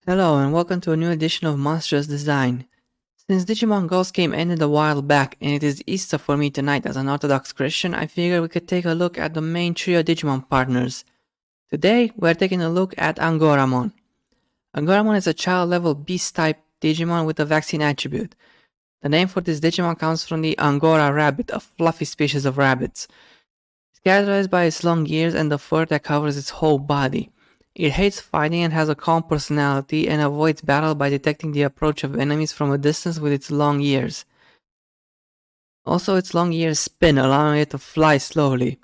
Hello and welcome to a new edition of Monstrous Design. Since Digimon Ghost game ended a while back and it is Easter for me tonight as an Orthodox Christian, I figured we could take a look at the main trio Digimon partners. Today, we're taking a look at Angoramon. Angoramon is a child-level beast-type Digimon with a vaccine attribute. The name for this Digimon comes from the Angora rabbit, a fluffy species of rabbits. It's characterized by its long ears and the fur that covers its whole body. It hates fighting and has a calm personality and avoids battle by detecting the approach of enemies from a distance with its long ears. Also, its long ears spin, allowing it to fly slowly.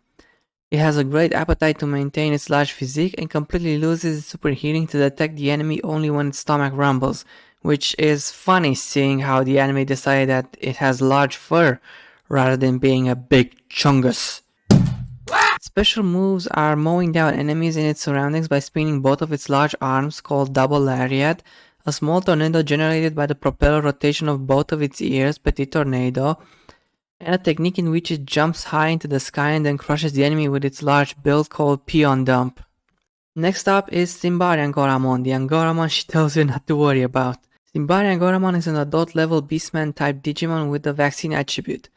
It has a great appetite to maintain its large physique and completely loses its super hearing to detect the enemy only when its stomach rumbles, which is funny seeing how the anime decided that it has large fur rather than being a big chungus. Special moves are mowing down enemies in its surroundings by spinning both of its large arms, called double lariat, a small tornado generated by the propeller rotation of both of its ears, petit tornado, and a technique in which it jumps high into the sky and then crushes the enemy with its large build called peon dump. Next up is Simbari Angoramon, the Angoramon she tells you not to worry about. Simbari Angoramon is an adult level beastman type Digimon with the vaccine attribute.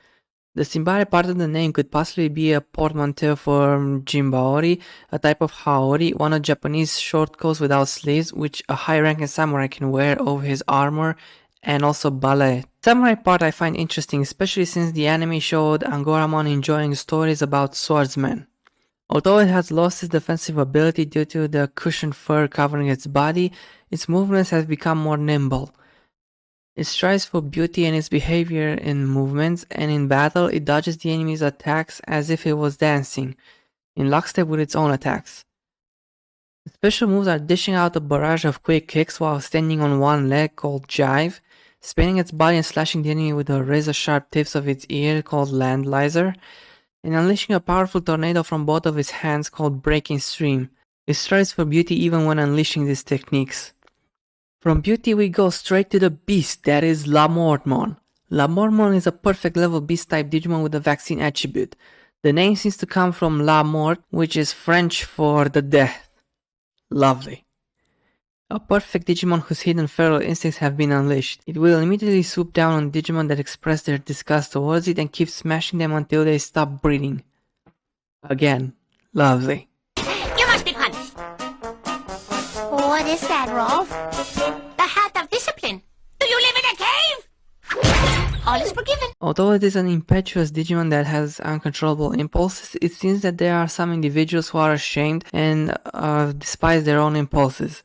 The Simbari part of the name could possibly be a portmanteau for Jimbaori, a type of haori, one of Japanese short coats without sleeves, which a high-ranking samurai can wear over his armor, and also ballet. Samurai part I find interesting, especially since the anime showed Angoramon enjoying stories about swordsmen. Although it has lost its defensive ability due to the cushioned fur covering its body, its movements have become more nimble. It strives for beauty in its behavior in movements, and in battle it dodges the enemy's attacks as if it was dancing, in lockstep with its own attacks. The special moves are dishing out a barrage of quick kicks while standing on one leg called jive, spinning its body and slashing the enemy with the razor-sharp tips of its ear called landlizer, and unleashing a powerful tornado from both of its hands called breaking stream. It strives for beauty even when unleashing these techniques. From beauty we go straight to the beast, that is Lamortmon. Lamortmon is a perfect level beast type Digimon with a vaccine attribute. The name seems to come from La Mort, which is French for the death. Lovely. A perfect Digimon whose hidden feral instincts have been unleashed. It will immediately swoop down on Digimon that express their disgust towards it and keep smashing them until they stop breathing. Again, lovely. You must be punished. What is that, Rolf? The hat of discipline. Do you live in a cave? All is forgiven. Although it is an impetuous Digimon that has uncontrollable impulses, it seems that there are some individuals who are ashamed and despise their own impulses.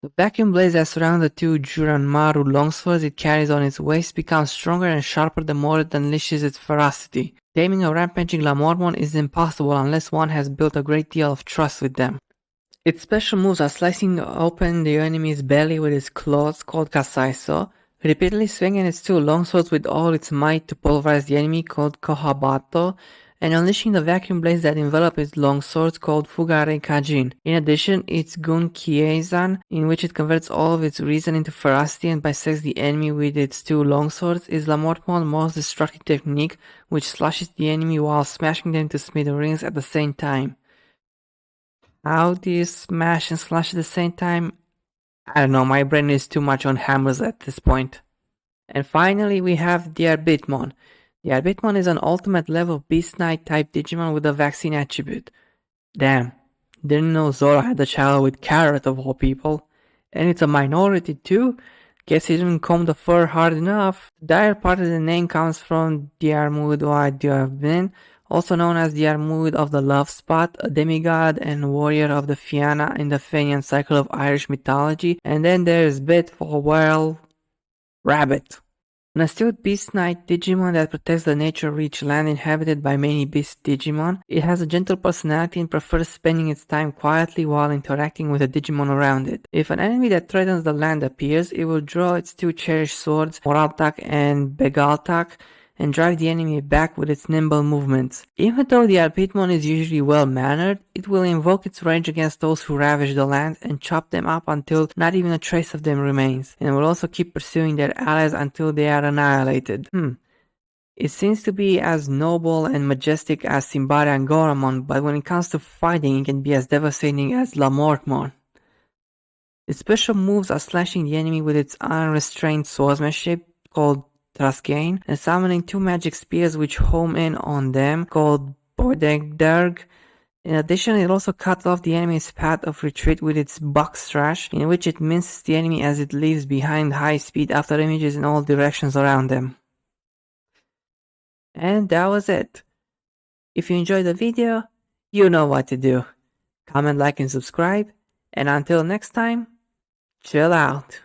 The vacuum blades that surround the two Juranmaru longswords it carries on its waist become stronger and sharper the more it unleashes its ferocity. Taming a rampaging Lamormon is impossible unless one has built a great deal of trust with them. Its special moves are slicing open the enemy's belly with its claws called Kasaiso, repeatedly swinging its two longswords with all its might to pulverize the enemy called Kohabato, and unleashing the vacuum blades that envelop its longswords called Fugare Kajin. In addition, its Gun Kiezan, in which it converts all of its reason into ferocity and bisects the enemy with its two longswords, is Lamortmon's most destructive technique, which slashes the enemy while smashing them to smithereens at the same time. How do you smash and slash at the same time? I don't know, my brain is too much on hammers at this point. And finally we have the Arbitmon. The Arbitmon is an ultimate level Beast Knight type Digimon with a vaccine attribute. Damn, didn't know Zora had a child with Carrot of all people. And it's a minority too? Guess he didn't comb the fur hard enough. The dire part of the name comes from Diarmuid wa Diarvin, also known as the Diarmuid of the Love Spot, a demigod and warrior of the Fianna in the Fenian cycle of Irish mythology. And then there's Bit for, well, Rabbit. An astute Beast Knight Digimon that protects the nature-rich land inhabited by many Beast Digimon, it has a gentle personality and prefers spending its time quietly while interacting with the Digimon around it. If an enemy that threatens the land appears, it will draw its two cherished swords, Moraltak and Begaltak, and drive the enemy back with its nimble movements. Even though the Arbitmon is usually well-mannered, it will invoke its rage against those who ravage the land and chop them up until not even a trace of them remains, and will also keep pursuing their allies until they are annihilated. It seems to be as noble and majestic as Simbari Angoramon, but when it comes to fighting it can be as devastating as Lamortmon. Its special moves are slashing the enemy with its unrestrained swordsmanship called Traskain, and summoning 2 magic spears which home in on them called Bordegderg. In addition, it also cuts off the enemy's path of retreat with its box trash, in which it misses the enemy as it leaves behind high speed after images in all directions around them. And that was it. If you enjoyed the video, you know what to do. Comment, like, and subscribe, and until next time, chill out.